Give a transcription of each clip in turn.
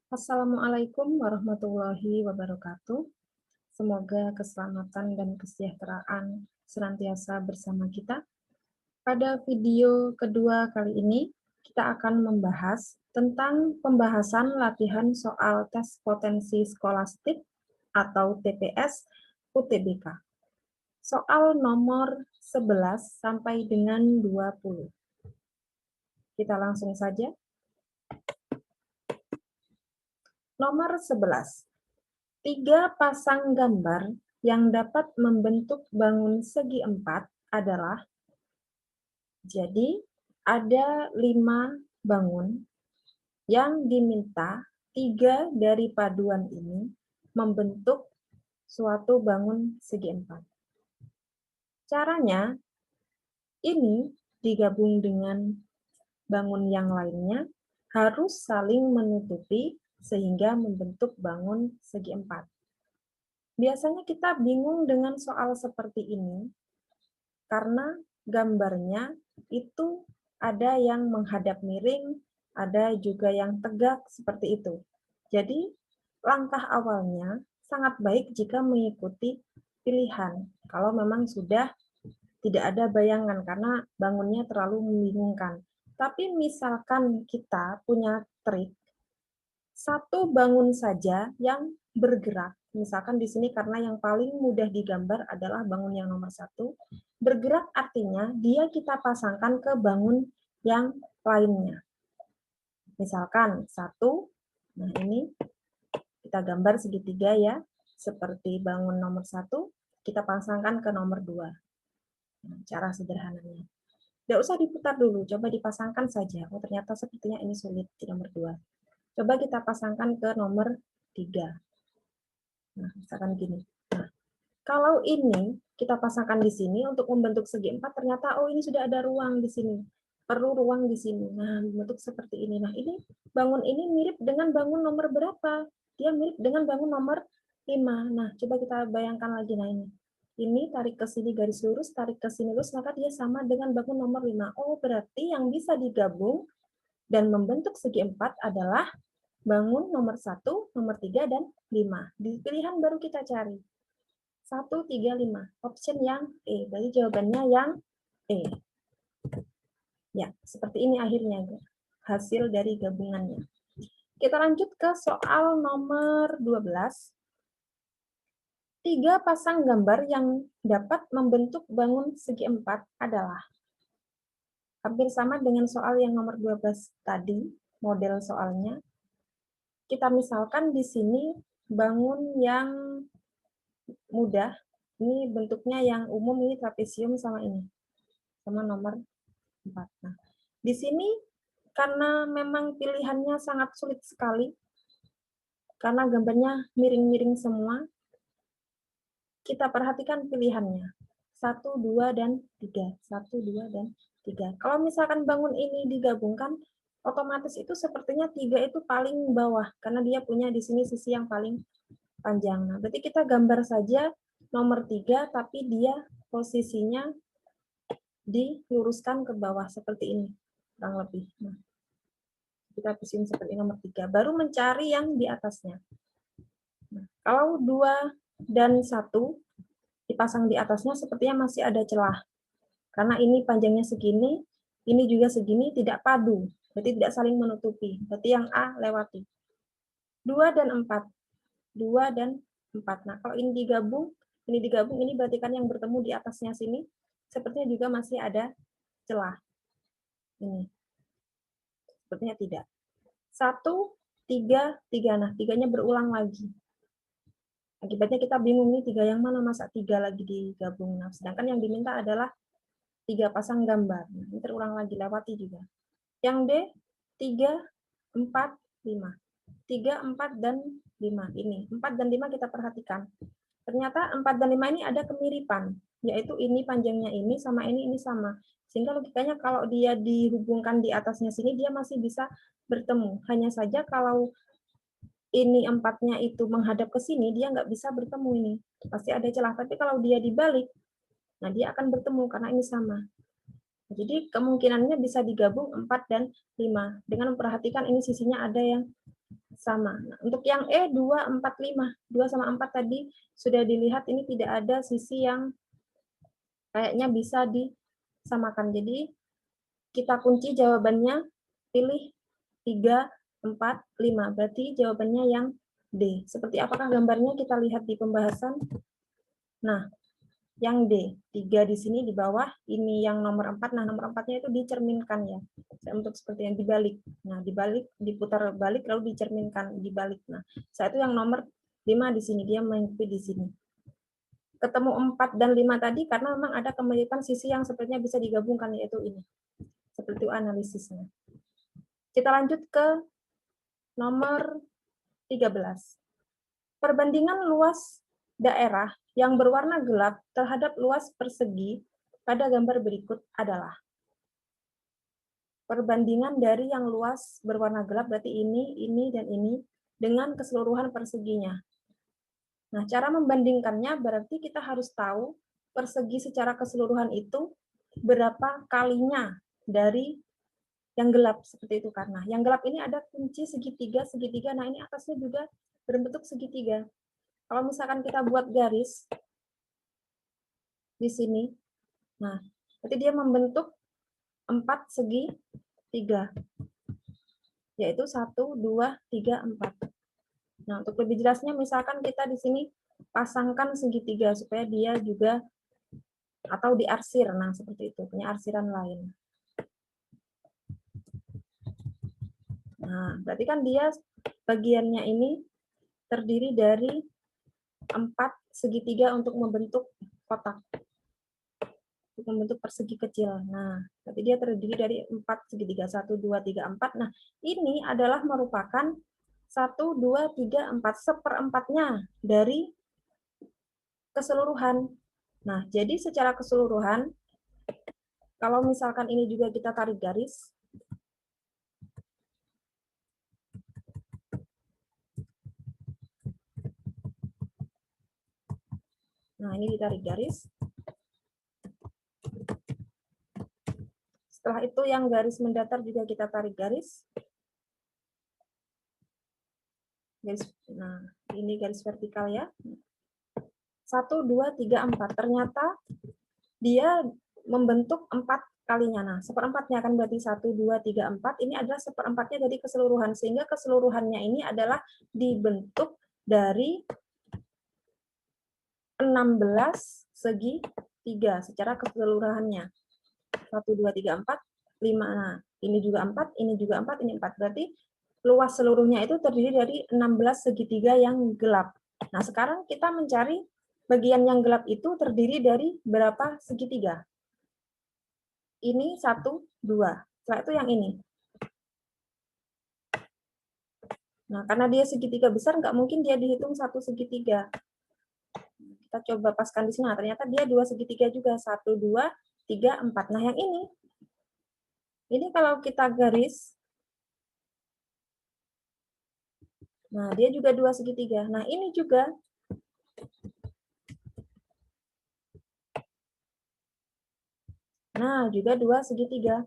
Assalamualaikum warahmatullahi wabarakatuh. Semoga keselamatan dan kesejahteraan senantiasa bersama kita. Pada video kedua kali ini, kita akan membahas tentang pembahasan latihan soal tes potensi skolastik atau TPS UTBK. Soal nomor 11 sampai dengan 20. Kita langsung saja. Nomor 11. 3 pasang gambar yang dapat membentuk bangun segi empat adalah, jadi ada 5 bangun yang diminta 3 dari paduan ini membentuk suatu bangun segi empat. Caranya, ini digabung dengan bangun yang lainnya harus saling menutupi sehingga membentuk bangun segi empat. Biasanya kita bingung dengan soal seperti ini karena gambarnya itu ada yang menghadap miring, ada juga yang tegak seperti itu. Jadi langkah awalnya sangat baik jika mengikuti pilihan. Kalau memang sudah tidak ada bayangan karena bangunnya terlalu membingungkan. Tapi misalkan kita punya trik, satu bangun saja yang bergerak. Misalkan di sini karena yang paling mudah digambar adalah bangun yang nomor 1. Bergerak artinya dia kita pasangkan ke bangun yang lainnya. Misalkan 1, nah ini kita gambar segitiga ya, seperti bangun nomor 1, kita pasangkan ke nomor 2. Nah, cara sederhananya. Tidak usah diputar dulu, coba dipasangkan saja. Oh ternyata sepertinya ini sulit di nomor 2. Coba kita pasangkan ke nomor 3. Nah, misalkan gini. Nah, kalau ini kita pasangkan di sini untuk membentuk segi empat, ternyata oh ini sudah ada ruang di sini. Perlu ruang di sini. Nah, bentuk seperti ini. Nah, ini bangun ini mirip dengan bangun nomor berapa? Dia mirip dengan bangun nomor 5. Nah, coba kita bayangkan lagi. Nah, ini. Ini tarik ke sini garis lurus, tarik ke sini lurus, maka dia sama dengan bangun nomor 5. Oh, berarti yang bisa digabung dan membentuk segi empat adalah bangun nomor 1, nomor 3, dan 5. Di pilihan baru kita cari. 1, 3, 5. Option yang E. Berarti jawabannya yang E. Ya, seperti ini akhirnya hasil dari gabungannya. Kita lanjut ke soal nomor 12. 3 pasang gambar yang dapat membentuk bangun segi empat adalah, hampir sama dengan soal yang nomor 12 tadi, model soalnya. Kita misalkan di sini bangun yang mudah, ini bentuknya yang umum, ini trapesium sama ini, sama nomor 4. Nah, di sini karena memang pilihannya sangat sulit sekali, karena gambarnya miring-miring semua, kita perhatikan pilihannya. 1, 2, dan 3. 1, 2, dan 3. Kalau misalkan bangun ini digabungkan, otomatis itu sepertinya 3 itu paling bawah, karena dia punya di sini sisi yang paling panjang. Nah, berarti kita gambar saja nomor 3, tapi dia posisinya diluruskan ke bawah seperti ini, kurang lebih. Nah, kita pusing seperti nomor 3, baru mencari yang di atasnya. Nah, kalau 2 dan 1 dipasang di atasnya, sepertinya masih ada celah. Karena ini panjangnya segini, ini juga segini, tidak padu. Berarti tidak saling menutupi. Berarti yang A lewati. 2 dan 4. 2 dan 4. Nah, kalau ini digabung, ini berarti kan yang bertemu di atasnya sini, sepertinya juga masih ada celah. Ini. Sepertinya tidak. 1, 3, 3. Nah, 3-nya berulang lagi. Akibatnya kita bingung nih, 3 yang mana, masa 3 lagi digabung. Nah, sedangkan yang diminta adalah 3 pasang gambar. Nah, ini terulang lagi, lewati juga. Yang D, 3, 4, 5. 3, 4, dan 5. Ini, 4 dan 5 kita perhatikan. Ternyata 4 dan 5 ini ada kemiripan, yaitu ini panjangnya ini sama ini sama. Sehingga logikanya kalau dia dihubungkan di atasnya sini, dia masih bisa bertemu. Hanya saja kalau ini 4-nya itu menghadap ke sini, dia nggak bisa bertemu ini. Pasti ada celah. Tapi kalau dia dibalik, nah dia akan bertemu karena ini sama. Jadi kemungkinannya bisa digabung 4 dan 5. Dengan memperhatikan ini sisinya ada yang sama. Nah, untuk yang E 2, 4, 5. 2 sama 4 tadi sudah dilihat ini tidak ada sisi yang kayaknya bisa disamakan. Jadi kita kunci jawabannya, pilih 3, 4, 5. Berarti jawabannya yang D. Seperti apakah gambarnya kita lihat di pembahasan? Nah, yang D, 3 di sini di bawah, ini yang nomor 4. Nah, nomor 4-nya itu dicerminkan ya. Untuk seperti yang dibalik. Nah, dibalik, diputar balik, lalu dicerminkan, dibalik. Nah, saya itu yang nomor 5 di sini, dia mengikuti di sini. Ketemu 4 dan 5 tadi karena memang ada kemiripan sisi yang sepertinya bisa digabungkan, yaitu ini. Seperti itu analisisnya. Kita lanjut ke nomor 13. Perbandingan luas daerah yang berwarna gelap terhadap luas persegi pada gambar berikut adalah perbandingan dari yang luas berwarna gelap, berarti ini, dan ini, dengan keseluruhan perseginya. Nah, cara membandingkannya berarti kita harus tahu persegi secara keseluruhan itu berapa kalinya dari yang gelap, seperti itu. Karena yang gelap ini ada kunci segitiga, nah ini atasnya juga berbentuk segitiga. Kalau misalkan kita buat garis di sini, nah, berarti dia membentuk 4 segitiga, yaitu 1, 2, 3, 4. Nah, untuk lebih jelasnya, misalkan kita di sini pasangkan segitiga supaya dia juga, atau diarsir, nah seperti itu, punya arsiran lain. Nah, berarti kan dia bagiannya ini terdiri dari 4 segitiga untuk membentuk kotak, untuk membentuk persegi kecil. Nah, berarti dia terdiri dari 4 segitiga, 1, 2, 3, 4. Nah, ini adalah merupakan 1, 2, 3, 4, seperempatnya dari keseluruhan. Nah, jadi secara keseluruhan, kalau misalkan ini juga kita tarik garis, nah ini ditarik garis. Setelah itu yang garis mendatar juga kita tarik garis. Nah, ini garis vertikal ya. 1, 2, 3, 4. Ternyata dia membentuk 4 kalinya. Nah, seperempatnya kan berarti 1, 2, 3, 4. Ini adalah seperempatnya dari keseluruhan. Sehingga keseluruhannya ini adalah dibentuk dari 16 segitiga secara keseluruhannya. 1, 2, 3, 4, 5. Nah, ini juga 4, ini juga 4, ini 4. Berarti luas seluruhnya itu terdiri dari 16 segitiga yang gelap. Nah, sekarang kita mencari bagian yang gelap itu terdiri dari berapa segitiga? Ini 1, 2. Setelah itu yang ini. Nah, karena dia segitiga besar, nggak mungkin dia dihitung 1 segitiga. Kita coba paskan di sini. Nah, ternyata dia 2 segitiga juga. 1, 2, 3, 4. Nah, yang ini kalau kita garis, nah dia juga 2 segitiga. Nah, ini juga. Nah, juga 2 segitiga.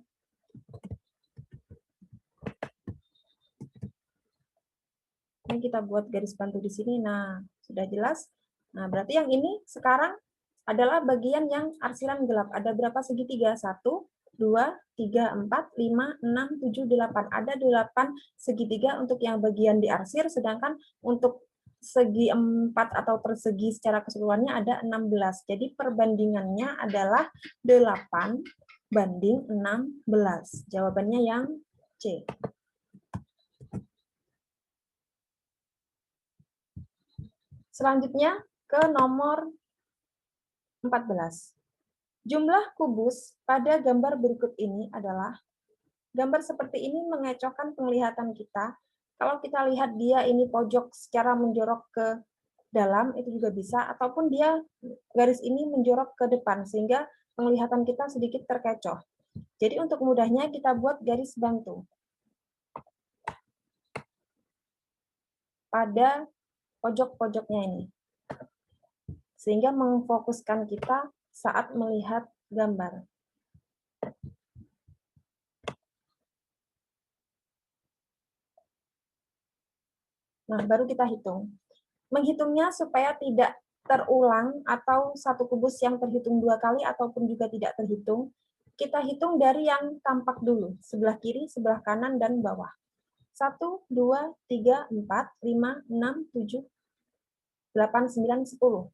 Ini kita buat garis bantu di sini. Nah, sudah jelas. Nah, berarti yang ini sekarang adalah bagian yang arsiran gelap. Ada berapa segitiga? 1, 2, 3, 4, 5, 6, 7, 8. Ada 8 segitiga untuk yang bagian diarsir, sedangkan untuk segi 4 atau persegi secara keseluruhannya ada 16. Jadi perbandingannya adalah 8 banding 16. Jawabannya yang C. Selanjutnya ke nomor 14. Jumlah kubus pada gambar berikut ini adalah, gambar seperti ini mengecohkan penglihatan kita. Kalau kita lihat dia ini pojok secara menjorok ke dalam, itu juga bisa, ataupun dia garis ini menjorok ke depan, sehingga penglihatan kita sedikit terkecoh. Jadi untuk mudahnya kita buat garis bantu pada pojok-pojoknya ini, sehingga memfokuskan kita saat melihat gambar. Nah, baru kita hitung. Menghitungnya supaya tidak terulang atau satu kubus yang terhitung 2 kali ataupun juga tidak terhitung, kita hitung dari yang tampak dulu, sebelah kiri, sebelah kanan, dan bawah. 1, 2, 3, 4, 5, 6, 7, 8, 9, 10.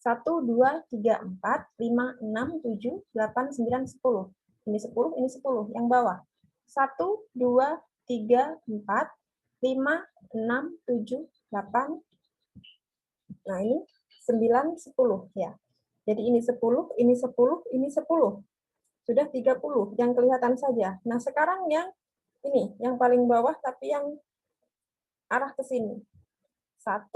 1, 2, 3, 4, 5, 6, 7, 8, 9, 10. Ini 10, ini 10. Yang bawah. 1, 2, 3, 4, 5, 6, 7, 8. Nah, ini 9, 10. Ya. Jadi ini 10, ini 10, ini 10. Sudah 30 yang kelihatan saja. Nah, sekarang yang ini, yang paling bawah tapi yang arah ke sini. 1,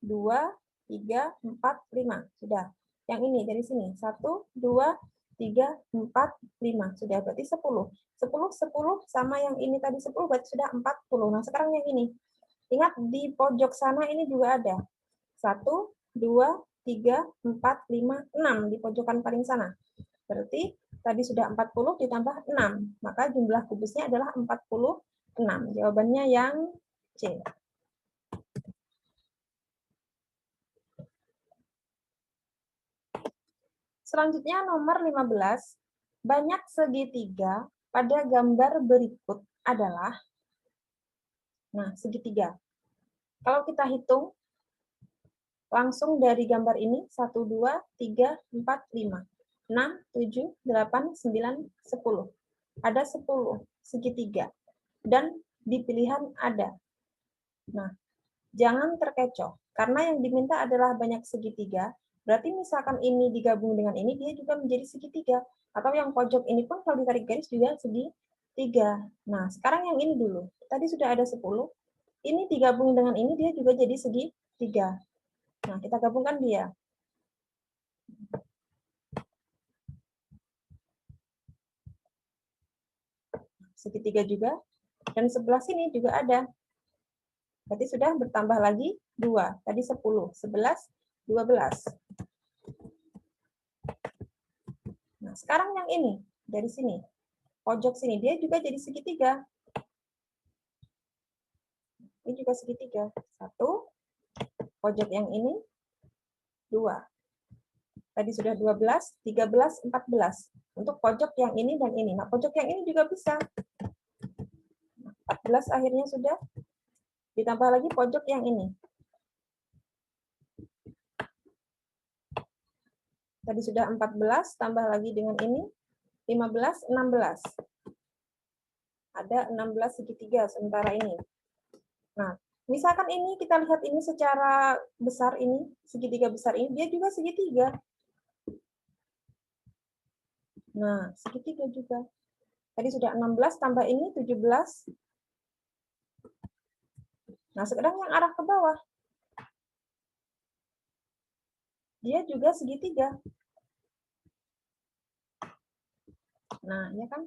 2, 3, 4, 5. Sudah. Yang ini dari sini. 1, 2, 3, 4, 5. Sudah, berarti 10. 10, 10 sama yang ini tadi 10, berarti sudah 40. Nah, sekarang yang ini. Ingat, di pojok sana ini juga ada. 1, 2, 3, 4, 5, 6. Di pojokan paling sana. Berarti tadi sudah 40 ditambah 6. Maka jumlah kubusnya adalah 46. Jawabannya yang C. Selanjutnya nomor 15, banyak segitiga pada gambar berikut adalah, nah segitiga. Kalau kita hitung, langsung dari gambar ini, 1, 2, 3, 4, 5, 6, 7, 8, 9, 10. Ada 10 segitiga. Dan di pilihan ada. Nah, jangan terkecoh, karena yang diminta adalah banyak segitiga, berarti misalkan ini digabung dengan ini, dia juga menjadi segitiga. Atau yang pojok ini pun kalau ditarik garis juga segitiga. Nah, sekarang yang ini dulu. Tadi sudah ada 10, ini digabung dengan ini, dia juga jadi segitiga. Nah, kita gabungkan dia. Segitiga juga. Dan sebelah sini juga ada. Berarti sudah bertambah lagi 2. Tadi 10, 11, 12. Nah, sekarang yang ini, dari sini. Pojok sini, dia juga jadi segitiga. Ini juga segitiga. 1, pojok yang ini, 2. Tadi sudah 12, 13, 14. Untuk pojok yang ini dan ini. Nah, pojok yang ini juga bisa. 14 akhirnya sudah. Ditambah lagi pojok yang ini. Tadi sudah 14, tambah lagi dengan ini, 15, 16. Ada 16 segitiga sementara ini. Nah, misalkan ini kita lihat ini secara besar ini, segitiga besar ini, dia juga segitiga. Nah, segitiga juga. Tadi sudah 16, tambah ini 17. Nah, sekarang yang arah ke bawah. Dia juga segitiga. Nah, ya kan?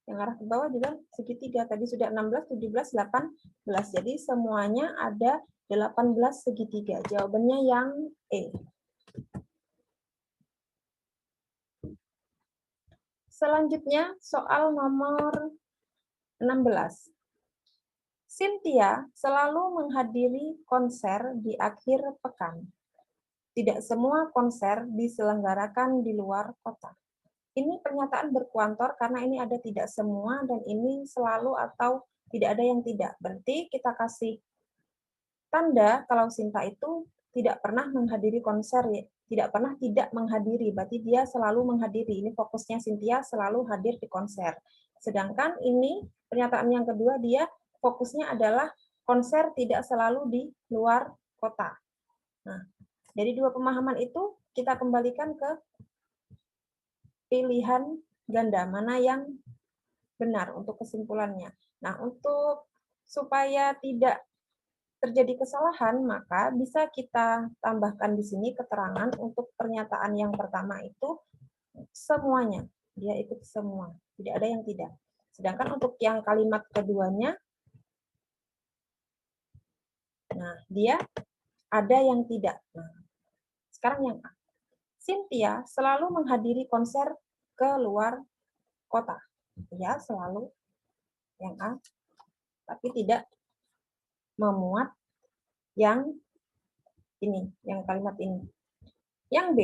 Yang arah ke bawah juga segitiga. Tadi sudah 16, 17, 18. Jadi semuanya ada 18 segitiga. Jawabannya yang E. Selanjutnya, soal nomor 16. Cynthia selalu menghadiri konser di akhir pekan. Tidak semua konser diselenggarakan di luar kota. Ini pernyataan berkuantor karena ini ada tidak semua dan ini selalu atau tidak ada yang tidak. Berarti kita kasih tanda kalau Sinta itu tidak pernah menghadiri konser, ya. Tidak pernah tidak menghadiri, berarti dia selalu menghadiri. Ini fokusnya Cynthia selalu hadir di konser. Sedangkan ini pernyataan yang kedua, dia fokusnya adalah konser tidak selalu di luar kota. Nah, dari dua pemahaman itu kita kembalikan ke pilihan ganda, mana yang benar untuk kesimpulannya. Nah, untuk supaya tidak terjadi kesalahan, maka bisa kita tambahkan di sini keterangan untuk pernyataan yang pertama itu semuanya. Dia ikut semua, tidak ada yang tidak. Sedangkan untuk yang kalimat keduanya, nah dia ada yang tidak. Nah, sekarang yang A. Cynthia selalu menghadiri konser ke luar kota. Ya, selalu yang A, tapi tidak memuat Yang ini, yang kalimat ini. Yang B,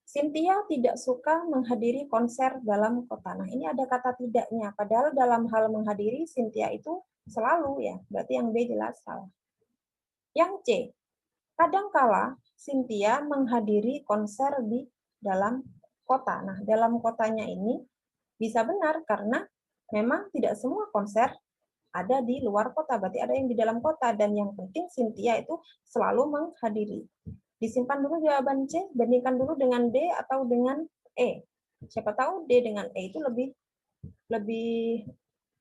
Cynthia tidak suka menghadiri konser dalam kota. Nah, ini ada kata tidaknya. Padahal dalam hal menghadiri, Cynthia itu selalu ya. Berarti yang B jelas salah. Yang C, kadangkala Cynthia menghadiri konser di dalam kota. Nah, dalam kotanya ini bisa benar karena memang tidak semua konser ada di luar kota, berarti ada yang di dalam kota, dan yang penting Cynthia itu selalu menghadiri. Disimpan dulu jawaban C, bandingkan dulu dengan D atau dengan E. Siapa tahu D dengan E itu lebih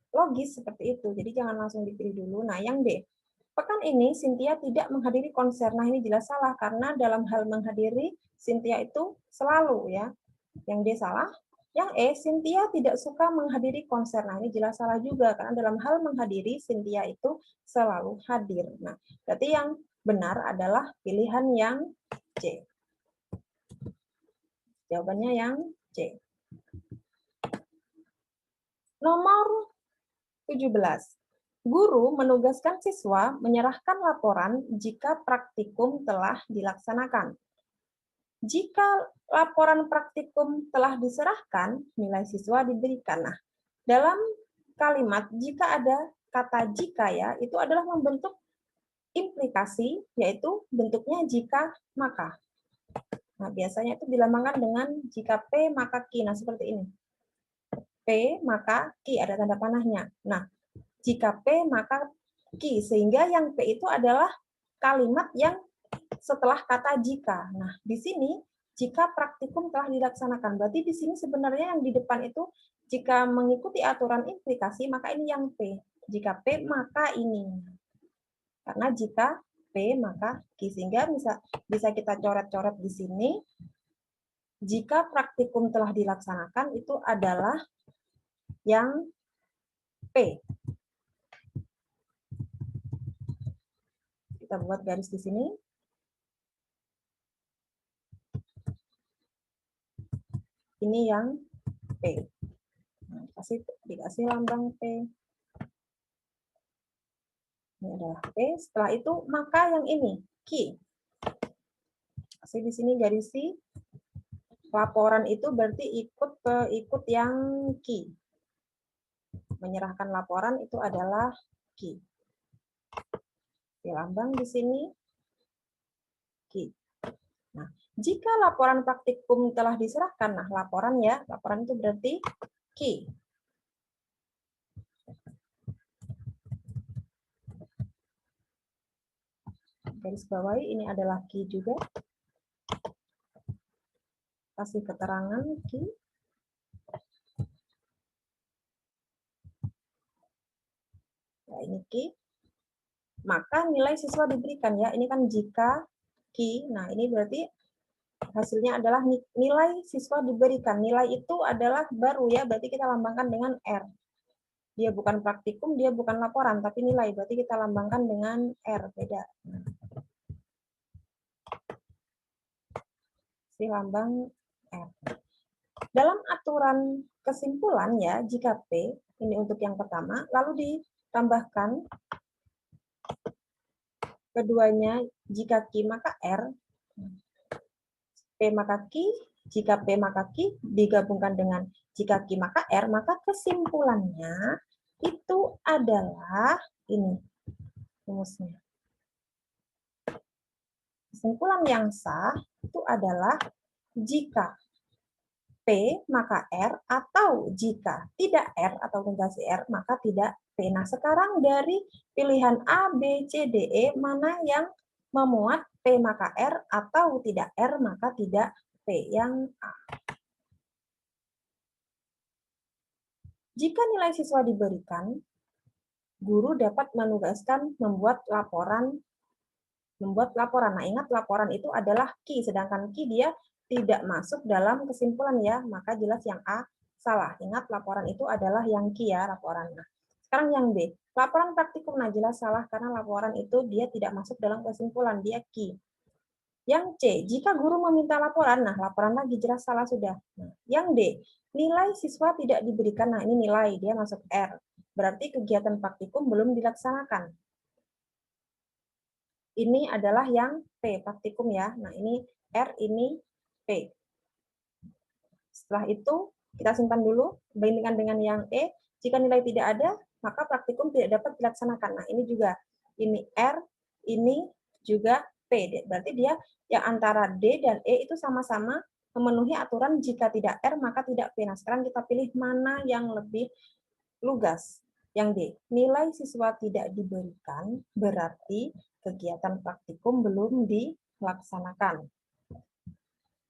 logis seperti itu, jadi jangan langsung dipilih dulu. Nah, yang D, pekan ini Cynthia tidak menghadiri konser. Nah, ini jelas salah, karena dalam hal menghadiri, Cynthia itu selalu ya. Yang D salah. Yang E, Cynthia tidak suka menghadiri konser. Nah, ini jelas salah juga, karena dalam hal menghadiri, Cynthia itu selalu hadir. Nah, berarti yang benar adalah pilihan yang C. Jawabannya yang C. Nomor 17. Guru menugaskan siswa menyerahkan laporan jika praktikum telah dilaksanakan. Jika laporan praktikum telah diserahkan, nilai siswa diberikan. Nah, dalam kalimat jika ada kata jika ya, itu adalah membentuk implikasi, yaitu bentuknya jika maka. Nah, biasanya itu dilambangkan dengan jika P maka Q. Nah, seperti ini. P maka Q, ada tanda panahnya. Nah, jika P maka Q, sehingga yang P itu adalah kalimat yang setelah kata jika. Nah, di sini jika praktikum telah dilaksanakan. Berarti di sini sebenarnya yang di depan itu jika mengikuti aturan implikasi, maka ini yang P. Jika P, maka ini. Karena jika P, maka Q. Sehingga bisa kita coret-coret di sini. Jika praktikum telah dilaksanakan, itu adalah yang P. Kita buat garis di sini. Ini yang P. Nah, dikasih lambang P. Ini adalah P. Setelah itu, maka yang ini, Q. Kasih di sini garisi. Laporan itu berarti ikut yang Q. Menyerahkan laporan itu adalah Q. Lambang di sini, Q. Nah, jika laporan praktikum telah diserahkan, nah laporan itu berarti Q. Garis bawahi ini adalah Q juga. Kasih keterangan Q. Ya, ini Q. Maka nilai siswa diberikan ya. Ini kan jika Q. Nah, ini berarti hasilnya adalah nilai siswa diberikan. Nilai itu adalah baru ya, berarti kita lambangkan dengan R. Dia bukan praktikum, dia bukan laporan, tapi nilai. Berarti kita lambangkan dengan R, beda. Si lambang R. Dalam aturan kesimpulan ya, jika P, ini untuk yang pertama, lalu ditambahkan keduanya, jika Q maka R, P maka Q, jika P maka Q digabungkan dengan jika Q maka R, maka kesimpulannya itu adalah ini rumusnya. Kesimpulan yang sah itu adalah jika P maka R, atau jika tidak R atau negasi R maka tidak P. Nah, sekarang dari pilihan A, B, C, D, E, mana yang memuat P maka R atau tidak R maka tidak P? Yang A. Jika nilai siswa diberikan, guru dapat menugaskan membuat laporan. Nah, ingat laporan itu adalah Q, sedangkan Q dia tidak masuk dalam kesimpulan ya, maka jelas yang A salah. Ingat laporan itu adalah yang Q ya, laporan. Nah, sekarang yang B, laporan praktikum. Nah, jelas salah karena laporan itu dia tidak masuk dalam kesimpulan, dia Q. Yang C, jika guru meminta laporan, nah laporan lagi jelas salah sudah. Nah, yang D, nilai siswa tidak diberikan. Nah, ini nilai, dia masuk R. Berarti kegiatan praktikum belum dilaksanakan. ini adalah yang P, praktikum ya. Nah, ini R, ini P. Setelah itu, kita simpan dulu, bandingkan dengan yang E. Jika nilai tidak ada, maka praktikum tidak dapat dilaksanakan. Nah, ini juga. Ini R, ini juga P. Berarti dia yang antara D dan E itu sama-sama memenuhi aturan jika tidak R, maka tidak P. Nah, sekarang kita pilih mana yang lebih lugas. Yang D, nilai siswa tidak diberikan, berarti kegiatan praktikum belum dilaksanakan.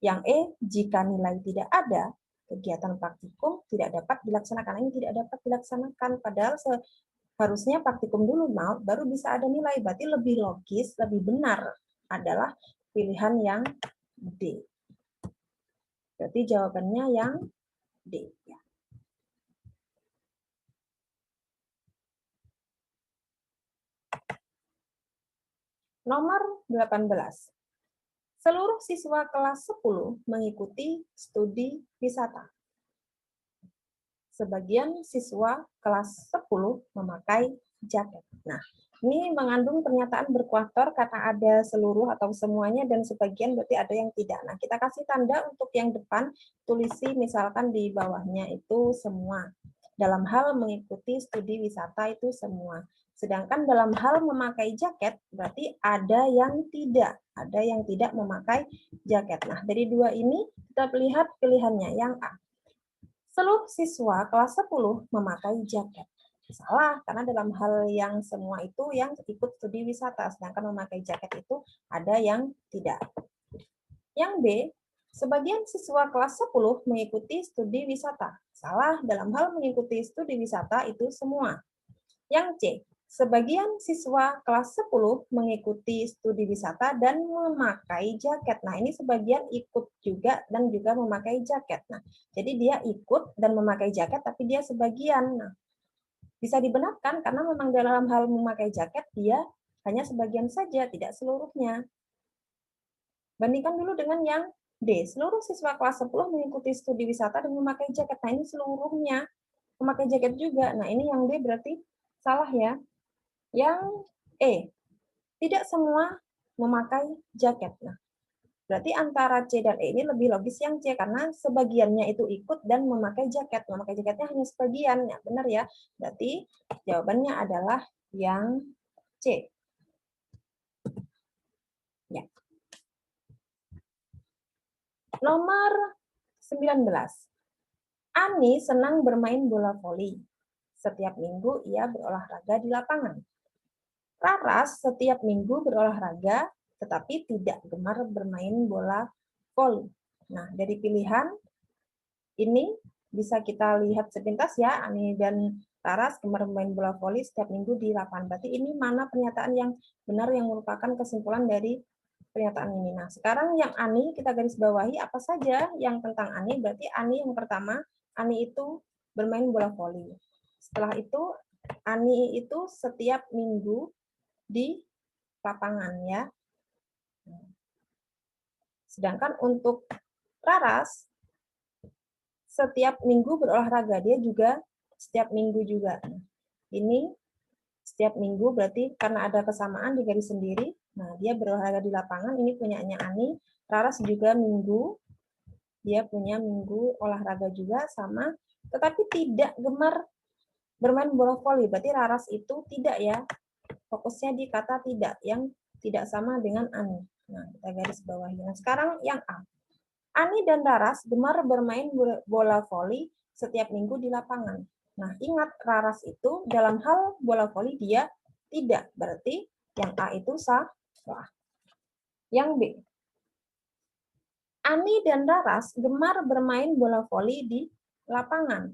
Yang E, jika nilai tidak ada, kegiatan praktikum tidak dapat dilaksanakan. Ini tidak dapat dilaksanakan, padahal seharusnya praktikum dulu, baru bisa ada nilai. Berarti lebih logis, lebih benar adalah pilihan yang D. Berarti jawabannya yang D. Ya. Nomor 18. Seluruh siswa kelas 10 mengikuti studi wisata. Sebagian siswa kelas 10 memakai jaket. Nah, ini mengandung pernyataan berkuator karena ada seluruh atau semuanya dan sebagian berarti ada yang tidak. Nah, kita kasih tanda untuk yang depan, tulisi misalkan di bawahnya itu semua. Dalam hal mengikuti studi wisata itu semua. Sedangkan dalam hal memakai jaket, berarti ada yang tidak memakai jaket. Nah, dari dua ini kita lihat pilihannya. Yang A, seluruh siswa kelas 10 memakai jaket. Salah, karena dalam hal yang semua itu yang ikut studi wisata, sedangkan memakai jaket itu ada yang tidak. Yang B, sebagian siswa kelas 10 mengikuti studi wisata. Salah, dalam hal mengikuti studi wisata itu semua. Yang C, sebagian siswa kelas 10 mengikuti studi wisata dan memakai jaket. Nah, ini sebagian ikut juga dan juga memakai jaket. Nah, jadi dia ikut dan memakai jaket, tapi dia sebagian. Nah, bisa dibenarkan karena memang dalam hal memakai jaket, dia hanya sebagian saja, tidak seluruhnya. Bandingkan dulu dengan yang D. Seluruh siswa kelas 10 mengikuti studi wisata dan memakai jaket. Nah, ini seluruhnya memakai jaket juga. Nah, ini yang D berarti salah ya. Yang E, tidak semua memakai jaket. Nah, berarti antara C dan E ini lebih logis yang C, karena sebagiannya itu ikut dan memakai jaket. Memakai jaketnya hanya sebagian. Ya, benar ya. Berarti jawabannya adalah yang C. Ya. Nomor 19. Ani senang bermain bola voli. Setiap minggu ia berolahraga di lapangan. Raras setiap minggu berolahraga, tetapi tidak gemar bermain bola voli. Nah, dari pilihan ini bisa kita lihat sepintas ya, Ani dan Raras gemar bermain bola voli setiap minggu di lapangan. Berarti ini mana pernyataan yang benar yang merupakan kesimpulan dari pernyataan ini. Nah, sekarang yang Ani kita garis bawahi apa saja yang tentang Ani. Berarti Ani yang pertama, Ani itu bermain bola voli. Setelah itu, Ani itu setiap minggu di lapangan ya. Sedangkan untuk Raras setiap minggu berolahraga, dia juga setiap minggu juga. Ini setiap minggu berarti karena ada kesamaan di garis sendiri. Nah, dia berolahraga di lapangan, ini punyanya Ani. Raras juga minggu, dia punya minggu olahraga juga sama, tetapi tidak gemar bermain bola voli. Berarti Raras itu tidak ya, fokusnya di kata tidak, yang tidak sama dengan Ani. Nah, kita garis bawahi. Nah, sekarang yang A. Ani dan Raras gemar bermain bola voli setiap minggu di lapangan. Nah, ingat Raras itu dalam hal bola voli dia tidak. Berarti yang A itu salah. Yang B. Ani dan Raras gemar bermain bola voli di lapangan.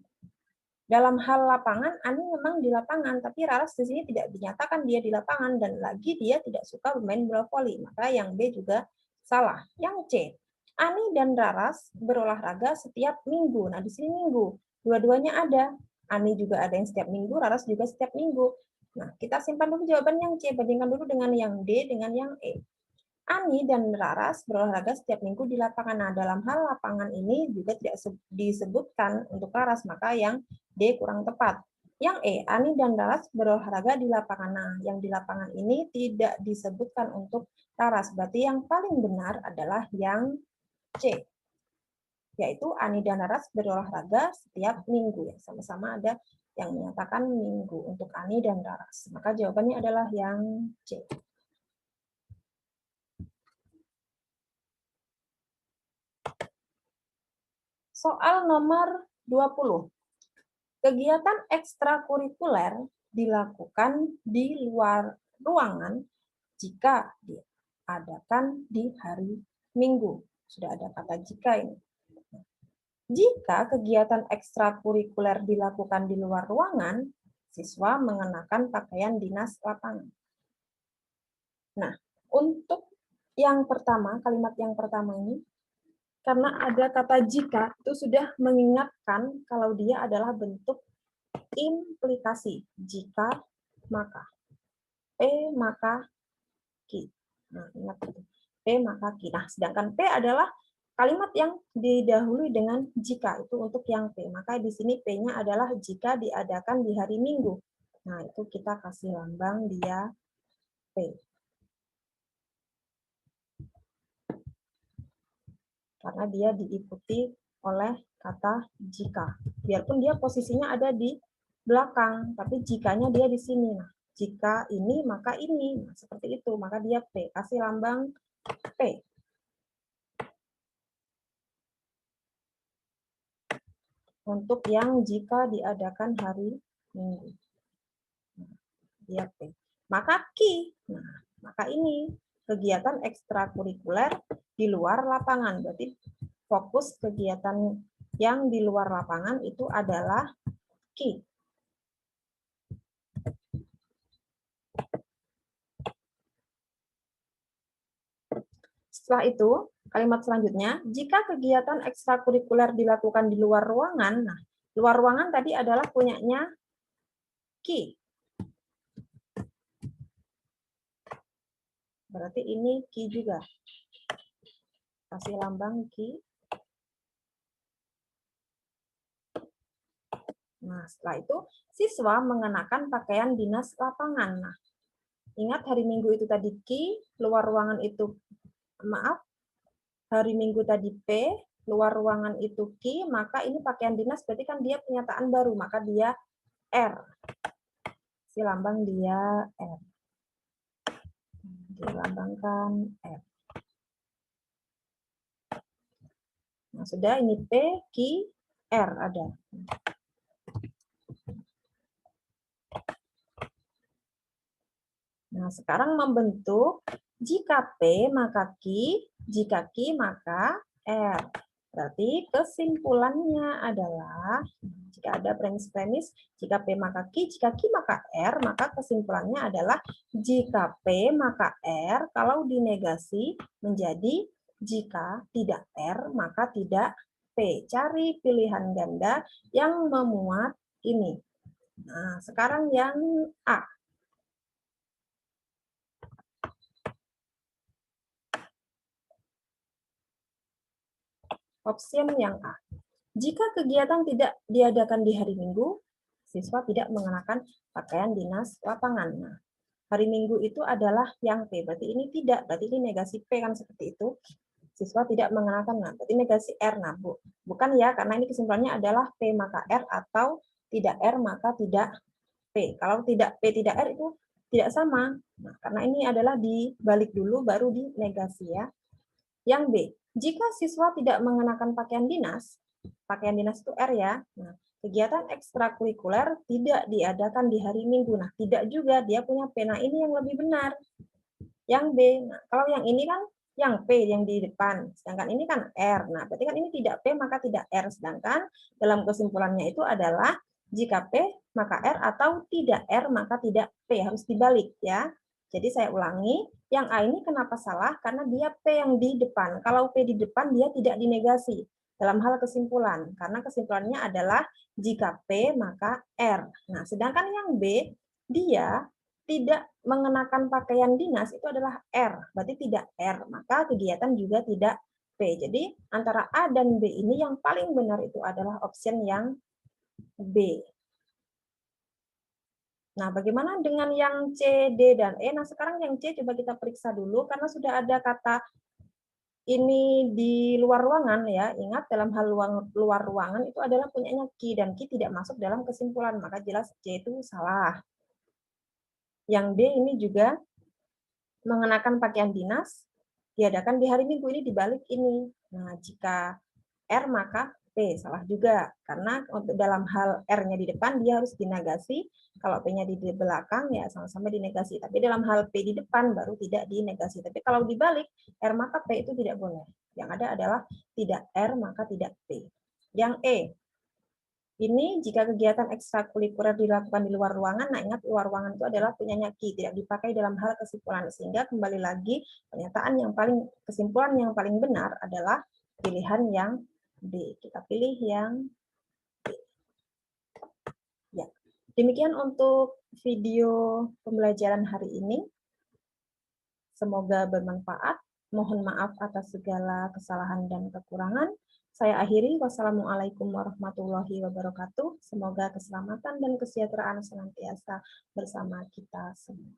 Dalam hal lapangan, Ani memang di lapangan, tapi Raras di sini tidak dinyatakan dia di lapangan, dan lagi dia tidak suka bermain bola voli. Maka yang B juga salah. Yang C, Ani dan Raras berolahraga setiap minggu. Nah, di sini minggu. Dua-duanya ada. Ani juga ada yang setiap minggu, Raras juga setiap minggu. Nah, kita simpan dulu jawaban yang C, bandingkan dulu dengan yang D, dengan yang E. Ani dan Raras berolahraga setiap minggu di lapangan. Nah, dalam hal lapangan ini juga tidak disebutkan untuk Raras, maka yang D kurang tepat. Yang E, Ani dan Laras berolahraga di lapangan. Nah, yang di lapangan ini tidak disebutkan untuk Laras. Berarti yang paling benar adalah yang C, yaitu Ani dan Laras berolahraga setiap minggu. Ya, sama-sama ada yang menyatakan minggu untuk Ani dan Laras. Maka jawabannya adalah yang C. Soal nomor 20. Kegiatan ekstrakurikuler dilakukan di luar ruangan jika diadakan di hari Minggu. Sudah ada kata jika ini. Jika kegiatan ekstrakurikuler dilakukan di luar ruangan, siswa mengenakan pakaian dinas lapangan. Nah, untuk yang pertama, kalimat yang pertama ini, karena ada kata jika, itu sudah mengingatkan kalau dia adalah bentuk implikasi. Jika, maka. P, maka, Ki. Nah, ingat itu. P, maka, Ki. Nah, sedangkan P adalah kalimat yang didahului dengan jika. Itu untuk yang P. Maka di sini P-nya adalah jika diadakan di hari Minggu. Nah, itu kita kasih lambang dia P. Karena dia diikuti oleh kata jika. Biarpun dia posisinya ada di belakang, tapi jikanya dia di sini. Nah, jika ini, maka ini. Nah, seperti itu, maka dia P. Kasih lambang P. Untuk yang jika diadakan hari Minggu. Nah, dia P. Maka Ki. Nah, maka ini kegiatan ekstrakurikuler di luar lapangan. Berarti fokus kegiatan yang di luar lapangan itu adalah Ki. Setelah itu, kalimat selanjutnya, jika kegiatan ekstrakurikuler dilakukan di luar ruangan, nah, luar ruangan tadi adalah punyanya Ki. Berarti ini Ki juga. Kasih lambang Ki. Nah, setelah itu, siswa mengenakan pakaian dinas lapangan. Nah, ingat hari Minggu itu tadi Ki, luar ruangan itu, maaf, hari Minggu tadi P, luar ruangan itu Ki, maka ini pakaian dinas berarti kan dia pernyataan baru, maka dia R. Si lambang dia R. Dilambangkan R. Nah, sudah ini P, Q, R ada. Nah, sekarang membentuk jika P maka Q, jika Q maka R. Berarti kesimpulannya adalah jika ada premis-premis, jika P maka Q, jika Q maka R, maka kesimpulannya adalah jika P maka R, kalau dinegasi menjadi jika tidak R, maka tidak P. Cari pilihan ganda yang memuat ini. Nah, sekarang yang A. Opsi yang A. Jika kegiatan tidak diadakan di hari Minggu, siswa tidak mengenakan pakaian dinas lapangan. Nah, hari Minggu itu adalah yang P. Berarti ini tidak. Berarti ini negasi P kan seperti itu. Siswa tidak mengenakan. Nah, berarti negasi R. Nah, bukan ya, karena ini kesimpulannya adalah P maka R atau tidak R maka tidak P. Kalau tidak P tidak R itu tidak sama. Nah, karena ini adalah dibalik dulu baru di negasi ya. Yang B, jika siswa tidak mengenakan pakaian dinas itu R ya, nah, kegiatan ekstrakurikuler tidak diadakan di hari Minggu. Nah, tidak juga, dia punya P. Nah, ini yang lebih benar. Yang B, nah, kalau yang ini kan yang P yang di depan, sedangkan ini kan R. Nah, berarti kan ini tidak P maka tidak R, sedangkan dalam kesimpulannya itu adalah jika P maka R atau tidak R maka tidak P, harus dibalik ya. Jadi saya ulangi, yang A ini kenapa salah? Karena dia P yang di depan. Kalau P di depan dia tidak dinegasi dalam hal kesimpulan, karena kesimpulannya adalah jika P maka R. Nah, sedangkan yang B dia tidak mengenakan pakaian dinas itu adalah R, berarti tidak R, maka kegiatan juga tidak P. Jadi antara A dan B ini yang paling benar itu adalah option yang B. Nah, bagaimana dengan yang C, D, dan E? Nah, sekarang yang C coba kita periksa dulu, karena sudah ada kata ini di luar ruangan ya. Ingat, dalam hal luar ruangan itu adalah punyanya Ki, dan Ki tidak masuk dalam kesimpulan, maka jelas C itu salah. Yang D ini juga mengenakan pakaian dinas, diadakan di hari Minggu, ini dibalik ini. Nah, jika R maka P, salah juga. Karena untuk dalam hal R-nya di depan, dia harus dinegasi. Kalau P-nya di belakang, ya sama-sama dinegasi. Tapi dalam hal P di depan, baru tidak dinegasi. Tapi kalau dibalik, R maka P itu tidak boleh. Yang ada adalah tidak R maka tidak P. Yang E, ini jika kegiatan ekstrakurikuler dilakukan di luar ruangan, nah ingat luar ruangan itu adalah punyanya Ki, tidak dipakai dalam hal kesimpulan. Sehingga kembali lagi pernyataan yang paling, kesimpulan yang paling benar adalah pilihan yang D. Kita pilih yang D. Ya. Demikian untuk video pembelajaran hari ini. Semoga bermanfaat. Mohon maaf atas segala kesalahan dan kekurangan. Saya akhiri. Wassalamualaikum warahmatullahi wabarakatuh. Semoga keselamatan dan kesejahteraan senantiasa bersama kita semua.